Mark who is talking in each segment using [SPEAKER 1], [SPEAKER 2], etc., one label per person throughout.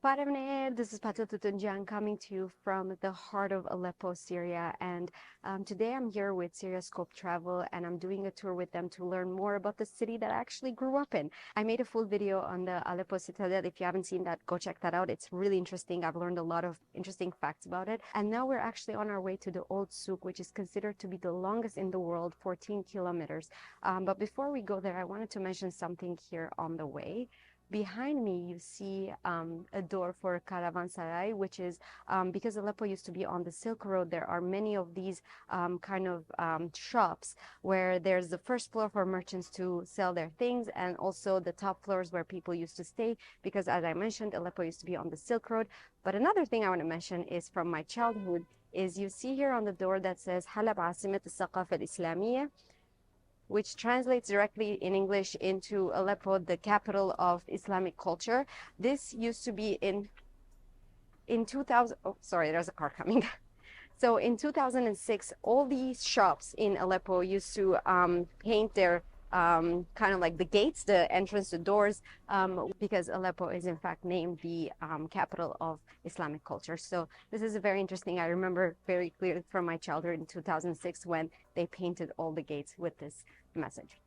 [SPEAKER 1] Billionaire, this is Patil Tutunjan coming to you from the heart of Aleppo, Syria. And today I'm here with Syria Scope Travel, and I'm doing a tour with them to learn more about the city that I actually grew up in. I made a full video on the Aleppo Citadel. If you haven't seen that, go check that out. It's really interesting. I've learned a lot of interesting facts about it. And now we're actually on our way to the Old Souk, which is considered to be the longest in the world, 14 kilometers. But before we go there, I wanted to mention something here on the way. Behind me, you see a door for Caravanserai, which is because Aleppo used to be on the Silk Road. There are many of these shops where there's the first floor for merchants to sell their things, and also the top floors where people used to stay, because as I mentioned, Aleppo used to be on the Silk Road. But another thing I want to mention is from my childhood is you see here on the door that says Halab Asimet al-Thaqafa al-Islamiyya, which translates directly in English into Aleppo, the capital of Islamic culture. This used to be in 2000. Oh, sorry, there's a car coming. So in 2006, all these shops in Aleppo used to paint their kind of like the gates, the entrance, the doors, because Aleppo is in fact named the capital of Islamic culture. So this is very interesting. I remember very clearly from my childhood in 2006 when they painted all the gates with this message.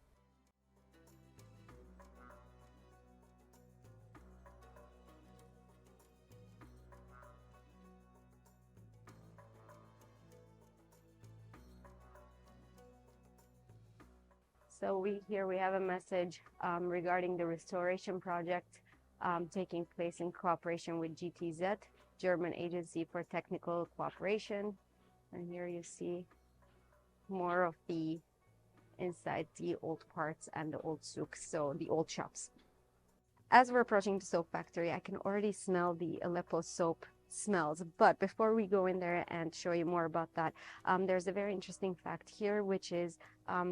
[SPEAKER 1] So here we have a message regarding the restoration project taking place in cooperation with GTZ, German Agency for Technical Cooperation. And here you see more of the inside the old parts and the old souks, so the old shops. As we're approaching the soap factory, I can already smell the Aleppo soap smells. But before we go in there and show you more about that, there's a very interesting fact here, which is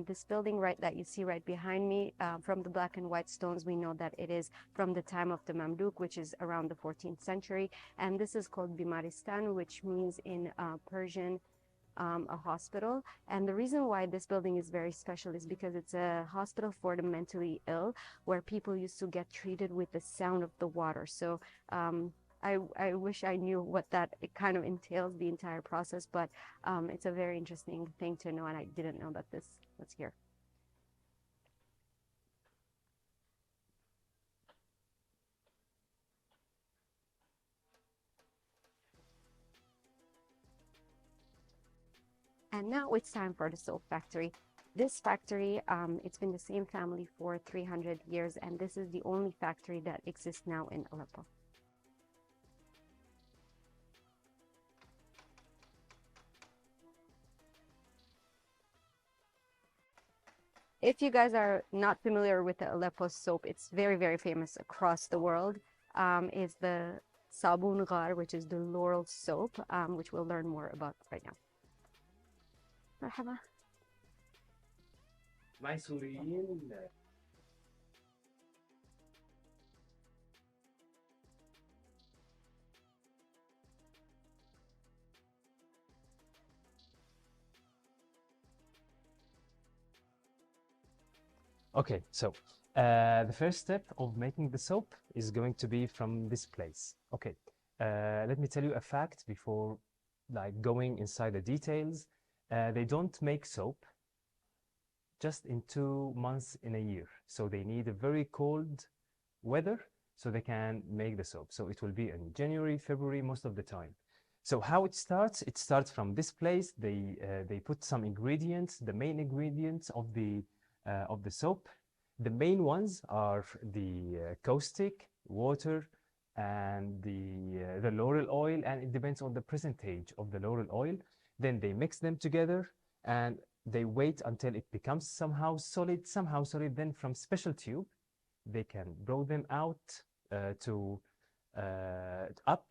[SPEAKER 1] this building that you see right behind me, from the black and white stones, we know that it is from the time of the Mamluk, which is around the 14th century. And this is called Bimaristan, which means in Persian a hospital. And the reason why this building is very special is because it's a hospital for the mentally ill, where people used to get treated with the sound of the water. So I wish I knew what it kind of entails, the entire process, but it's a very interesting thing to know, and I didn't know that this was here. And now it's time for the soap factory. This factory, it's been the same family for 300 years, and this is the only factory that exists now in Aleppo. If you guys are not familiar with the Aleppo soap, it's very, very famous across the world. It's the Sabun Ghar, which is the laurel soap, which we'll learn more about right now. مرحبا.
[SPEAKER 2] معي سوريين ولا؟ Okay, so the first step of making the soap is going to be from this place. Okay, let me tell you a fact before going inside the details. They don't make soap just in 2 months in a year. So they need a very cold weather so they can make the soap. So it will be in January, February, most of the time. So how it starts from this place. They put some ingredients, the main ingredients of the soap. The main ones are the caustic, water, and the laurel oil, and it depends on the percentage of the laurel oil. Then they mix them together and they wait until it becomes somehow solid. Then from special tube, they can blow them out up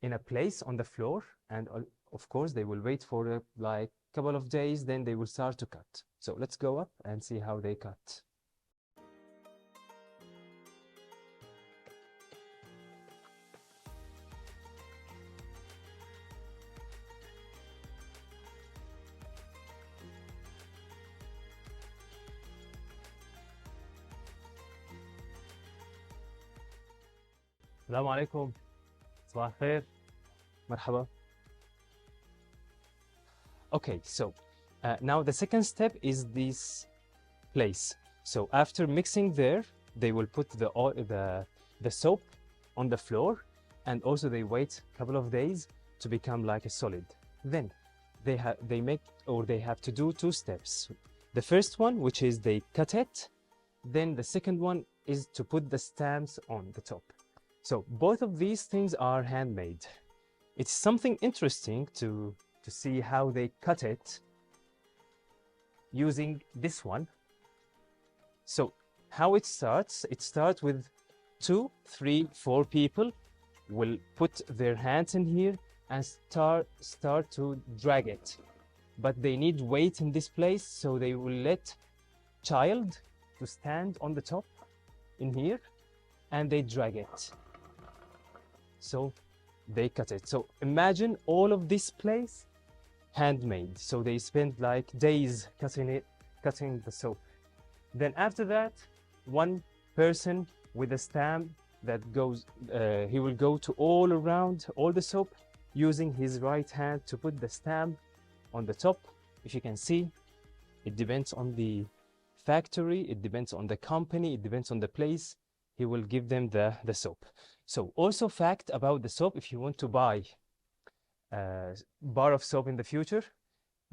[SPEAKER 2] in a place on the floor. And of course, they will wait for a couple of days, then they will start to cut. So let's go up and see how they cut. السلام عليكم. صباح الخير. مرحبا. Okay, so now the second step is this place. So after mixing there, they will put the soap on the floor, and also they wait a couple of days to become like a solid. Then they have to do two steps. The first one, which is they cut it, then the second one is to put the stamps on the top. So both of these things are handmade. It's something interesting to see how they cut it using this one. So how it starts with 2, 3, 4 people will put their hands in here and start to drag it. But they need weight in this place, so they will let child to stand on the top in here, and they drag it. So they cut it. So imagine all of this place handmade. So they spent like days cutting the soap. Then after that, one person with a stamp that goes, he will go to all around all the soap using his right hand to put the stamp on the top. If you can see, it depends on the factory, it depends on the company, it depends on the place. He will give them the soap. So also fact about the soap, if you want to buy a bar of soap in the future,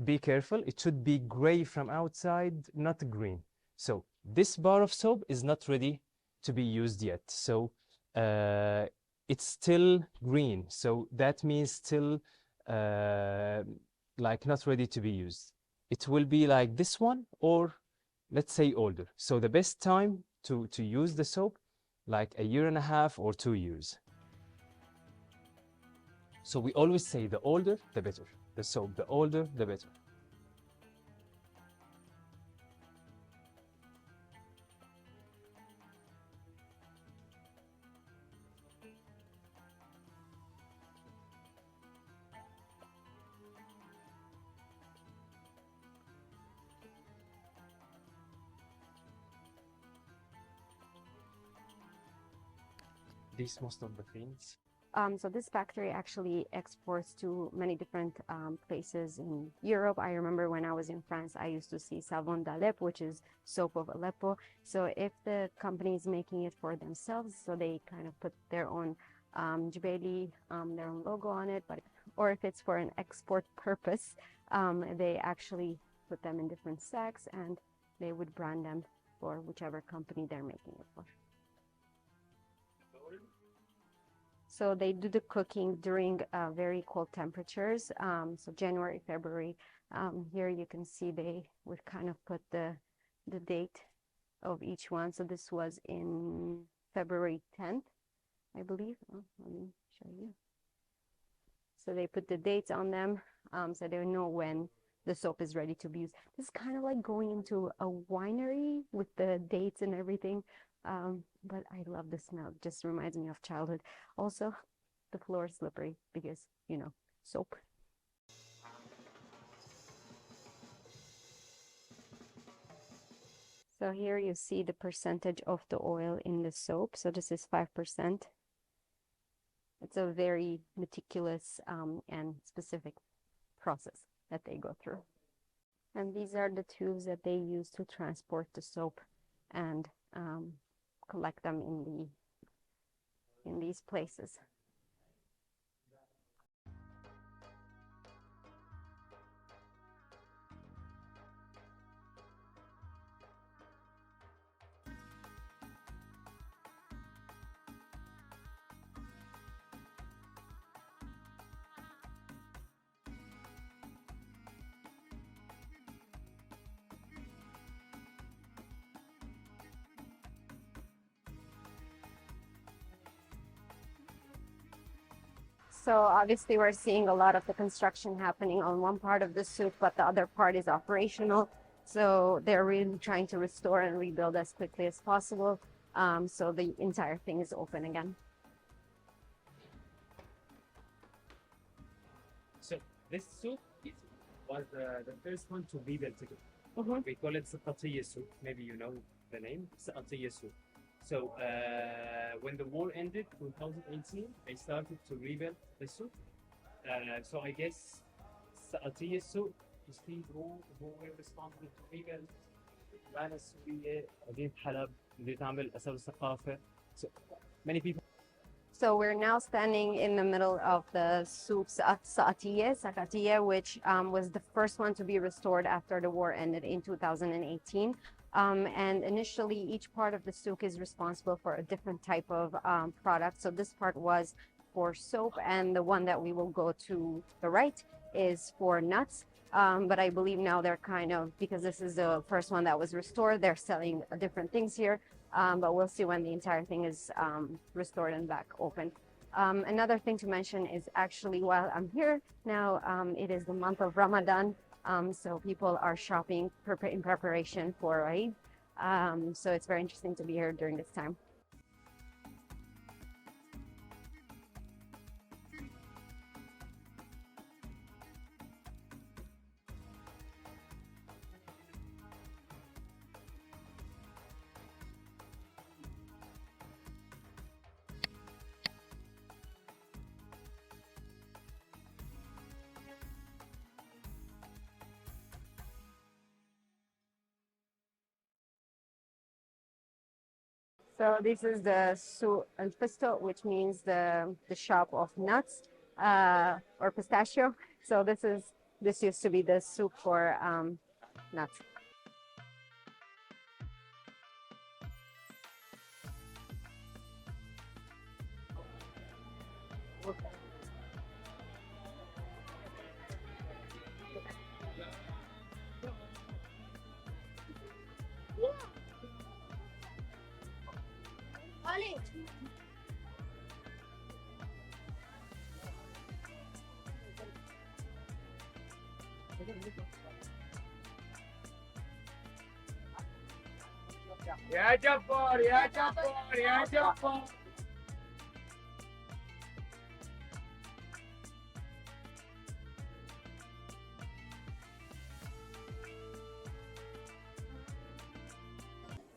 [SPEAKER 2] be careful. It should be gray from outside, not green. So this bar of soap is not ready to be used yet. So it's still green. So that means still like not ready to be used. It will be like this one, or let's say older. So the best time to use the soap, like 1.5 years or 2 years. So we always say the older, the better. The soap, the older, the better. Most of the things.
[SPEAKER 1] So this factory actually exports to many different places in Europe. I remember when I was in France, I used to see Savon d'Aleppo, which is soap of Aleppo. So if the company is making it for themselves, so they kind of put their own jubeli, their own logo on it, or if it's for an export purpose, they actually put them in different sacks and they would brand them for whichever company they're making it for. So they do the cooking during very cold temperatures. So January, February. Here you can see they would kind of put the date of each one. So this was in February 10th, I believe. Oh, let me show you. So they put the dates on them, so they know when the soap is ready to be used. This is kind of like going into a winery with the dates and everything. But I love the smell. It just reminds me of childhood. Also, the floor is slippery because, you know, soap. So here you see the percentage of the oil in the soap. So this is 5%. It's a very meticulous and specific process that they go through. And these are the tubes that they use to transport the soap and collect them in these places. So obviously we're seeing a lot of the construction happening on one part of the souk, but the other part is operational. So they're really trying to restore and rebuild as quickly as possible. So the entire thing is open again.
[SPEAKER 2] So this souk was the first one to be built.
[SPEAKER 1] Mm-hmm.
[SPEAKER 2] We call it Syqatiyya souk. Maybe you know the name, Syqatiyya souk. So when the war ended, 2018, I started to rebuild the souk. So I guess Aziziyeh souk is who were responsible to rebuild البلدة السورية مدينة حلب مدينة عمل أسر الثقافة. So many people.
[SPEAKER 1] So we're now standing in the middle of the Souks Sakatiye, which was the first one to be restored after the war ended in 2018. And initially, each part of the souk is responsible for a different type of product. So this part was for soap, and the one that we will go to the right is for nuts. But I believe now they're kind of, because this is the first one that was restored, they're selling different things here. But we'll see when the entire thing is restored and back open. Another thing to mention is actually while I'm here now, it is the month of Ramadan. So people are shopping in preparation for Eid. So it's very interesting to be here during this time. So this is the Su al Fisto, which means the shop of nuts or pistachio. So this used to be the soup for nuts.
[SPEAKER 2] يا جبار يا جبار يا جبار.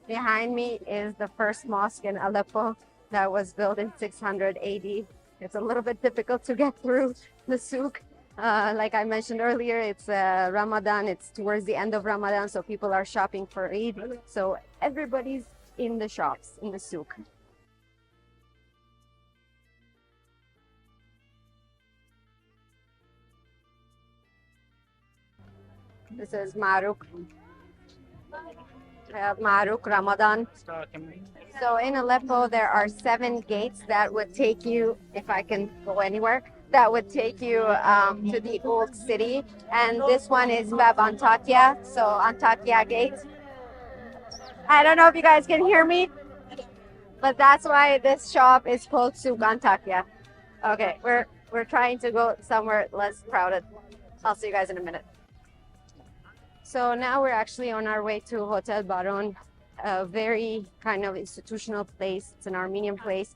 [SPEAKER 1] Behind me is the first mosque in Aleppo that was built in 600 AD. It's a little bit difficult to get through the souk. Like I mentioned earlier, it's Ramadan. It's towards the end of Ramadan, so people are shopping for Eid. So everybody's in the shops, in the souk. This is Maruk. Maruk Ramadan. So in Aleppo, there are 7 gates that would take you, if I can go anywhere, that would take you to the old city. And this one is Bab Antakya, so Antakya Gate. I don't know if you guys can hear me, but that's why this shop is called Souk Antakya. Okay, we're trying to go somewhere less crowded. I'll see you guys in a minute. So now we're actually on our way to Hotel Baron, a very kind of institutional place. It's an Armenian place.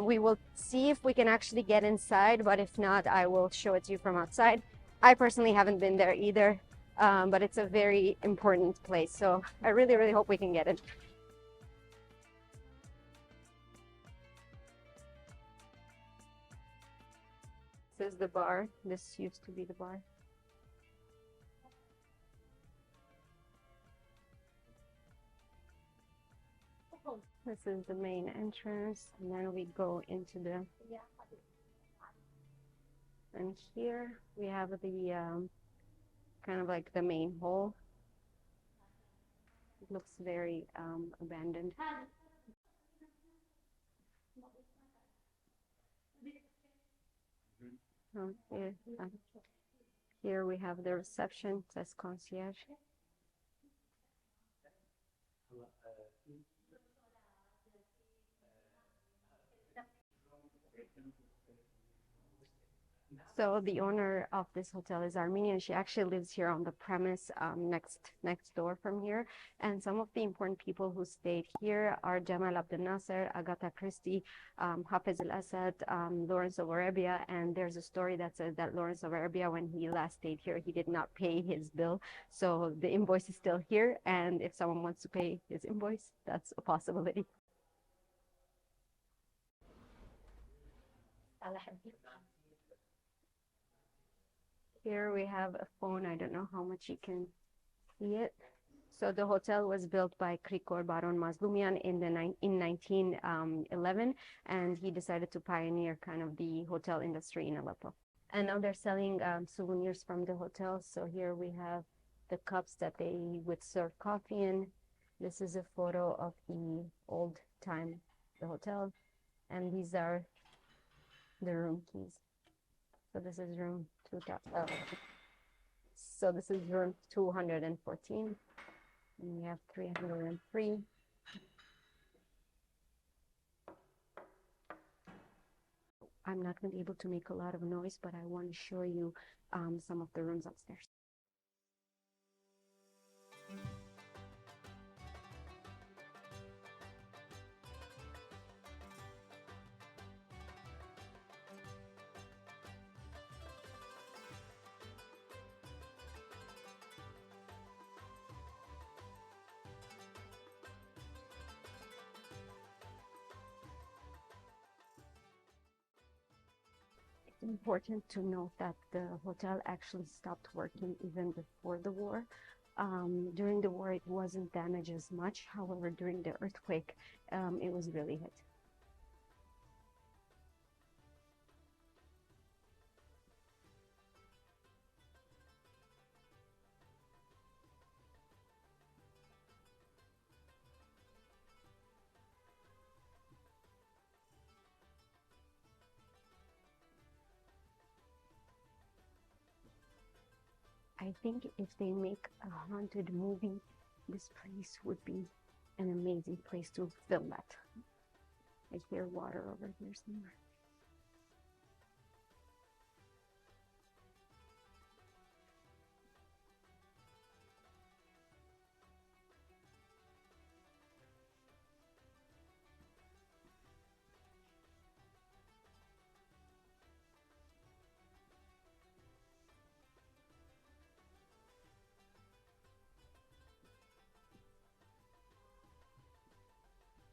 [SPEAKER 1] We will see if we can actually get inside, but if not, I will show it to you from outside. I personally haven't been there either, but it's a very important place. So I really, really hope we can get in. This is the bar. This used to be the bar. This is the main entrance, and then we go into the, and here we have the kind of like the main hall. It looks very abandoned. Here we have the reception, it says concierge. So the owner of this hotel is Armenian. She actually lives here on the premise next door from here. And some of the important people who stayed here are Gamal Abdel Nasser, Agatha Christie, Hafez Al Assad, Lawrence of Arabia. And there's a story that says that Lawrence of Arabia, when he last stayed here, he did not pay his bill. So the invoice is still here. And if someone wants to pay his invoice, that's a possibility. Here we have a phone. I don't know how much you can see it. So the hotel was built by Krikor Baron Mazlumian in 1911, and he decided to pioneer kind of the hotel industry in Aleppo. And now they're selling souvenirs from the hotel. So here we have the cups that they would serve coffee in. This is a photo of the old time, the hotel, and these are the room keys. So this is room 2000. So this is room 214. And we have 303. I'm not going to be able to make a lot of noise, but I want to show you some of the rooms upstairs. Important to note that the hotel actually stopped working even before the war. During the war, it wasn't damaged as much. However, during the earthquake, it was really hit. I think if they make a haunted movie, this place would be an amazing place to film that. I hear water over here somewhere.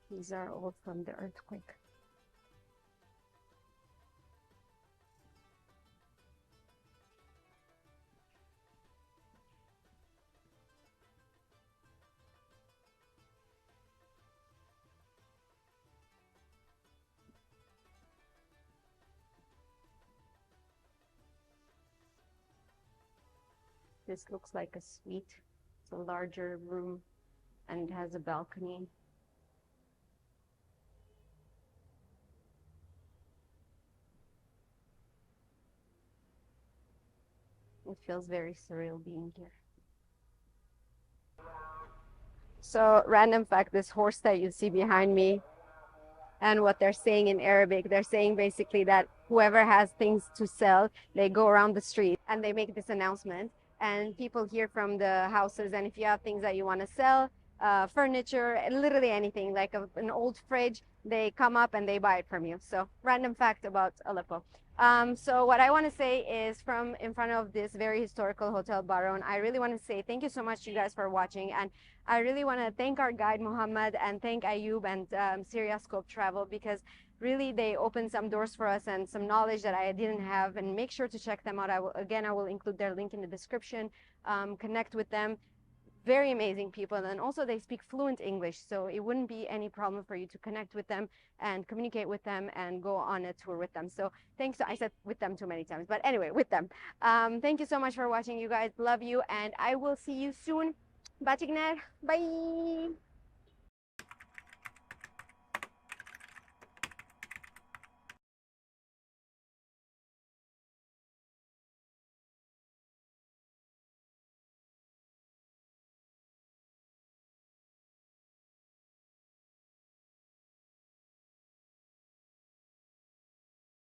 [SPEAKER 1] These are all from the earthquake. This looks like a suite. It's a larger room and it has a balcony. It feels very surreal being here. So, random fact, this horse that you see behind me and what they're saying in Arabic, they're saying basically that whoever has things to sell, they go around the street and they make this announcement and people hear from the houses, and if you have things that you want to sell, furniture, literally anything, like an old fridge, they come up and they buy it from you. So, random fact about Aleppo. So what I want to say is, from in front of this very historical Hotel Baron, I really want to say thank you so much to you guys for watching, and I really want to thank our guide Muhammad and thank Ayub and Syria Scope Travel, because really they opened some doors for us and some knowledge that I didn't have. And make sure to check them out. I will include their link in the description. Connect with them. Very amazing people, and also they speak fluent English, so it wouldn't be any problem for you to connect with them and communicate with them and go on a tour with them. So thanks. I said with them too many times, but anyway, with them. Thank you so much for watching, you guys. Love you, and I will see you soon. Bye.